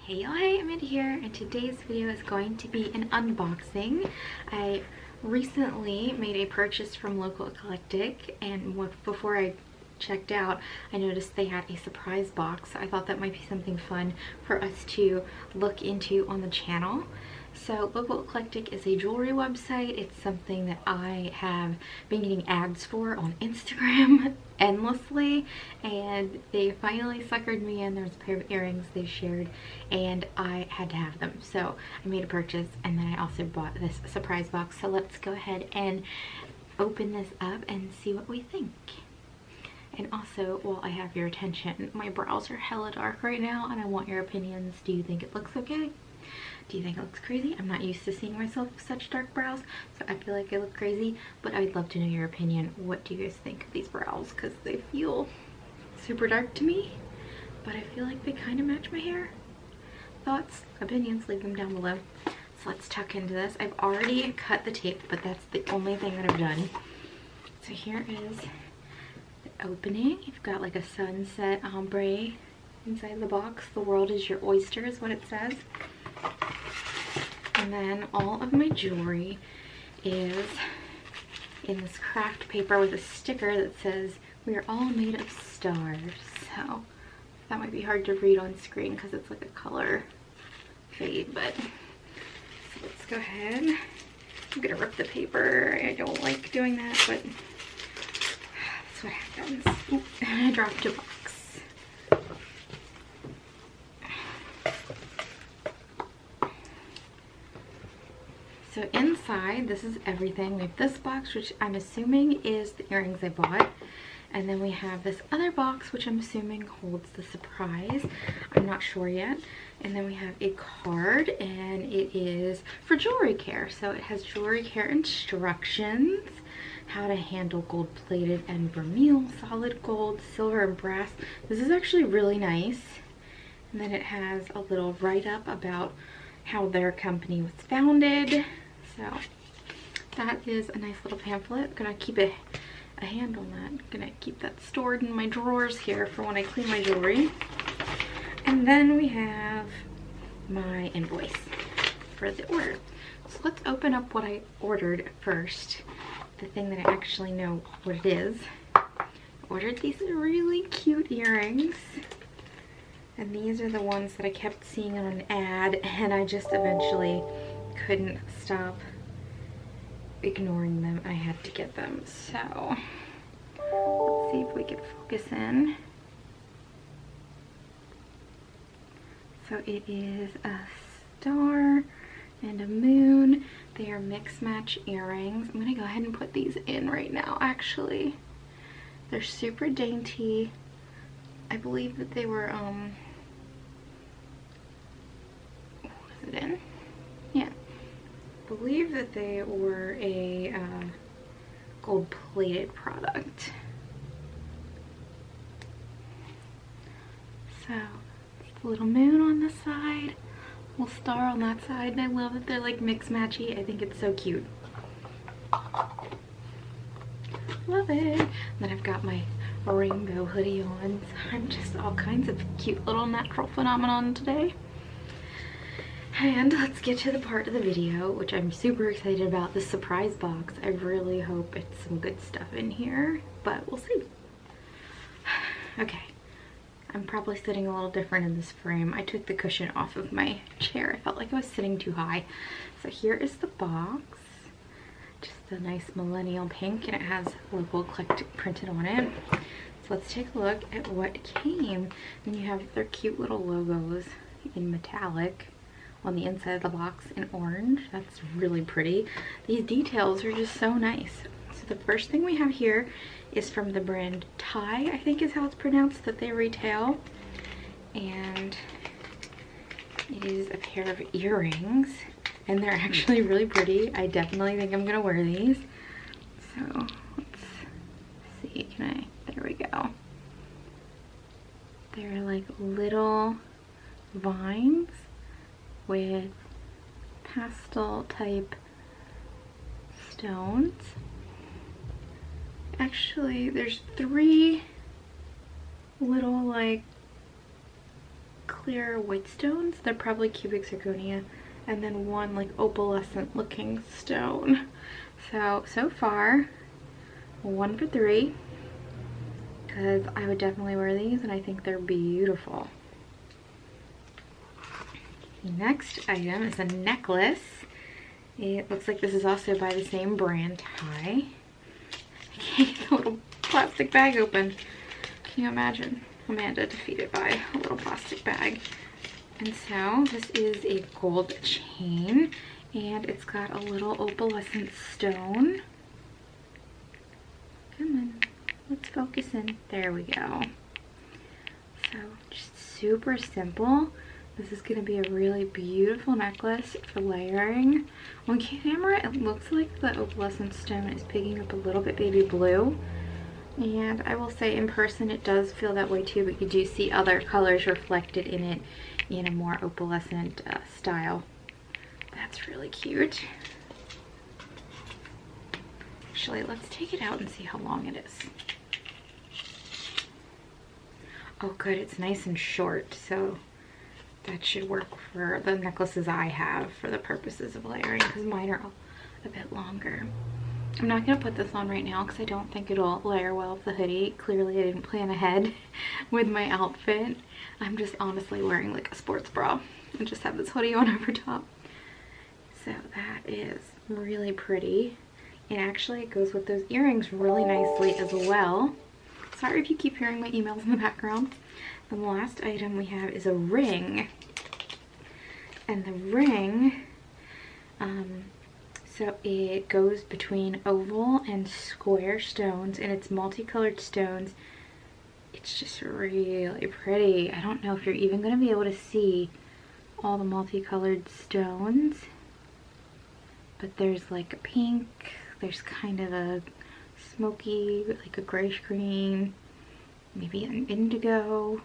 Hey y'all, hey, Amanda here, and today's video is going to be an unboxing. I recently made a purchase from local Eclectic, and before I checked out, I noticed they had a surprise box. I thought that might be something fun for us to look into on the channel. So Local Eclectic is a jewelry website. It's something that I have been getting ads for on Instagram endlessly, and they finally suckered me in. There was a pair of earrings they shared and I had to have them. So I made a purchase, and then I also bought this surprise box. So let's go ahead and open this up and see what we think. And also, while I have your attention, my brows are hella dark right now and I want your opinions. Do you think it looks okay? Do you think it looks crazy? I'm not used to seeing myself with such dark brows, so I feel like I look crazy, but I'd love to know your opinion. What do you guys think of these brows? Because they feel super dark to me, but I feel like they kind of match my hair. Thoughts, opinions, leave them down below. So let's tuck into this. I've already cut the tape, but that's the only thing that I've done. So here is the opening. You've got like a sunset ombre inside the box. The world is your oyster is what it says. And then all of my jewelry is in this craft paper with a sticker that says, "We are all made of stars." So that might be hard to read on screen because it's like a color fade, but so let's go ahead. I'm gonna rip the paper. I don't like doing that, but that's what happens. Oop, I dropped a box. So inside, this is everything. We have this box, which I'm assuming is the earrings I bought. And then we have this other box, which I'm assuming holds the surprise. I'm not sure yet. And then we have a card, and it is for jewelry care. So it has jewelry care instructions, how to handle gold-plated and vermeil, solid gold, silver, and brass. This is actually really nice. And then it has a little write-up about how their company was founded. So that is a nice little pamphlet. I'm gonna keep a hand on that. I'm gonna keep that stored in my drawers here for when I clean my jewelry. And then we have my invoice for the order. So let's open up what I ordered first. The thing that I actually know what it is. I ordered these really cute earrings. And these are the ones that I kept seeing on an ad, and I just eventually couldn't stop ignoring them. I had to get them. So let's see if we can focus in. So it is a star and a moon. They are mix match earrings. I'm gonna go ahead and put these in right now, actually. They're super dainty. I believe that they were, is it in? Yeah. I believe that they were a gold-plated product. So, the little moon on this side, little star on that side, and I love that they're like mix-matchy. I think it's so cute. Love it. And then I've got my rainbow hoodie on. So I'm just all kinds of cute little natural phenomenon today. And let's get to the part of the video which I'm super excited about, the surprise box. I really hope it's some good stuff in here, but we'll see. Okay, I'm probably sitting a little different in this frame. I took the cushion off of my chair. I felt like I was sitting too high. So here is the box. Just a nice millennial pink, and it has Local Eclectic printed on it. So let's take a look at what came. And you have their cute little logos in metallic on the inside of the box in orange. That's really pretty. These details are just so nice. So the first thing we have here is from the brand Thai, I think is how it's pronounced, that they retail. And it is a pair of earrings, and they're actually really pretty. I definitely think I'm gonna wear these. So let's see, there we go. They're like little vines with pastel type stones. Actually, there's 3 little like clear white stones. They're probably cubic zirconia. And then one like opalescent looking stone. So far, 1 for 3. Because I would definitely wear these and I think they're beautiful. The next item is a necklace. It looks like this is also by the same brand. Hi. I can't get the little plastic bag open. Can you imagine Amanda defeated by a little plastic bag? And so this is a gold chain and it's got a little opalescent stone. Come on, let's focus in. There we go. So just super simple. This is going to be a really beautiful necklace for layering. On camera, it looks like the opalescent stone is picking up a little bit baby blue. And I will say in person it does feel that way too, but you do see other colors reflected in it in a more opalescent style. That's really cute. Actually, let's take it out and see how long it is. Oh good, it's nice and short, so that should work for the necklaces I have for the purposes of layering, because mine are a bit longer. I'm not going to put this on right now because I don't think it'll layer well with the hoodie. Clearly I didn't plan ahead with my outfit. I'm just honestly wearing like a sports bra and just have this hoodie on over top. So that is really pretty. And actually it goes with those earrings really nicely as well. Sorry if you keep hearing my emails in the background. The last item we have is a ring. And the ring, so it goes between oval and square stones, and it's multicolored stones. It's just really pretty. I don't know if you're even going to be able to see all the multicolored stones, but there's like a pink, there's kind of a smoky, like a grayish green, maybe an indigo.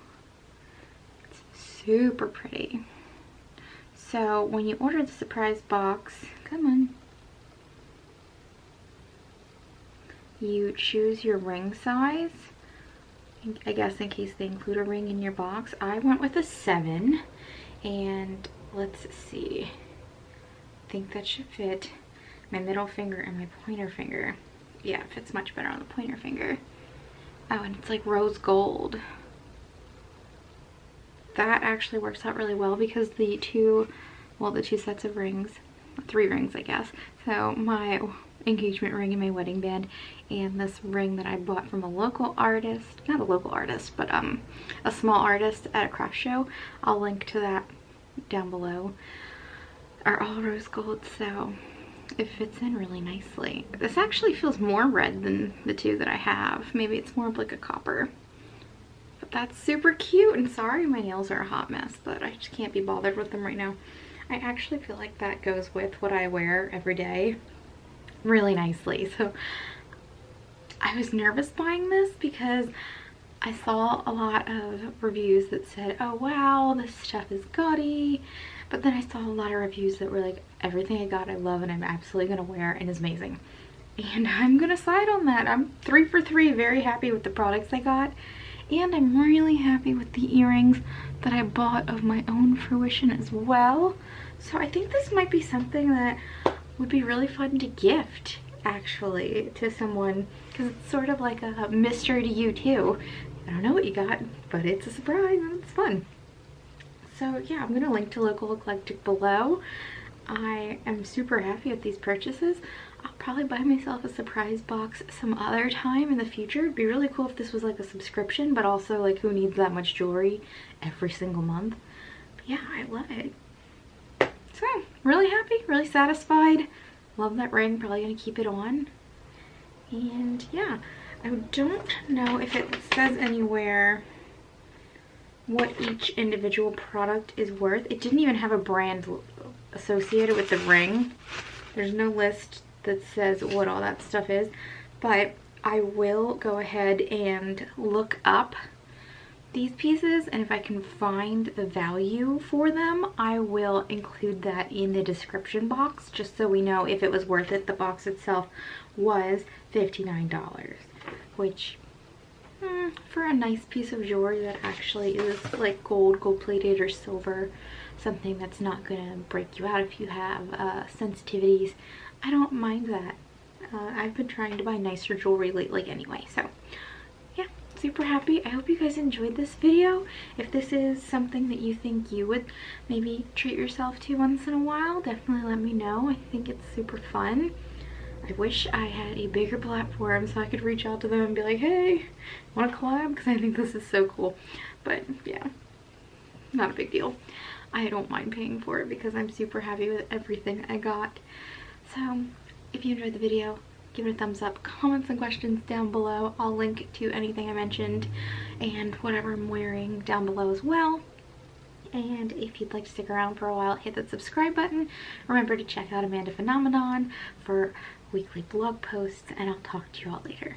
It's super pretty. So when you order the surprise box, come on, you choose your ring size. I guess in case they include a ring in your box. I went with a 7, and let's see. I think that should fit my middle finger and my pointer finger. Yeah, it fits much better on the pointer finger. Oh, and it's like rose gold. That actually works out really well because the two sets of rings, 3 rings I guess. So my engagement ring and my wedding band, and this ring that I bought from a local artist, not a local artist, but a small artist at a craft show, I'll link to that down below, are all rose gold, so it fits in really nicely. This actually feels more red than the 2 that I have. Maybe it's more of like a copper. But that's super cute, and sorry my nails are a hot mess, but I just can't be bothered with them right now. I actually feel like that goes with what I wear every day really nicely. So I was nervous buying this because I saw a lot of reviews that said, oh wow, this stuff is gaudy. But then I saw a lot of reviews that were like, everything I got I love and I'm absolutely gonna wear and is amazing. And I'm gonna side on that. I'm 3 for 3, very happy with the products I got. And I'm really happy with the earrings that I bought of my own fruition as well. So I think this might be something that would be really fun to gift, actually, to someone, because it's sort of like a mystery to you too. I don't know what you got, but it's a surprise and it's fun. So yeah, I'm gonna link to local Eclectic below. I am super happy with these purchases. I'll probably buy myself a surprise box some other time in the future. It'd be really cool if this was like a subscription, but also like who needs that much jewelry every single month? But yeah, I love it. So really happy, really satisfied. Love that ring, probably gonna keep it on. And yeah, I don't know if it says anywhere what each individual product is worth. It didn't even have a brand associated with the ring. There's no list that says what all that stuff is, but I will go ahead and look up these pieces, and if I can find the value for them, I will include that in the description box, just so we know if it was worth it. The box itself was $59, which for a nice piece of jewelry that actually is like gold plated or silver, something that's not gonna break you out if you have sensitivities, I don't mind that. I've been trying to buy nicer jewelry lately anyway, so yeah, super happy. I hope you guys enjoyed this video. If this is something that you think you would maybe treat yourself to once in a while, definitely let me know. I think it's super fun. I wish I had a bigger platform so I could reach out to them and be like, hey, wanna collab? Because I think this is so cool. But yeah, not a big deal. I don't mind paying for it because I'm super happy with everything I got. So if you enjoyed the video, give it a thumbs up, comment some questions down below. I'll link to anything I mentioned and whatever I'm wearing down below as well. And if you'd like to stick around for a while, hit that subscribe button. Remember to check out Amandaphenomenon for weekly blog posts, and I'll talk to you all later.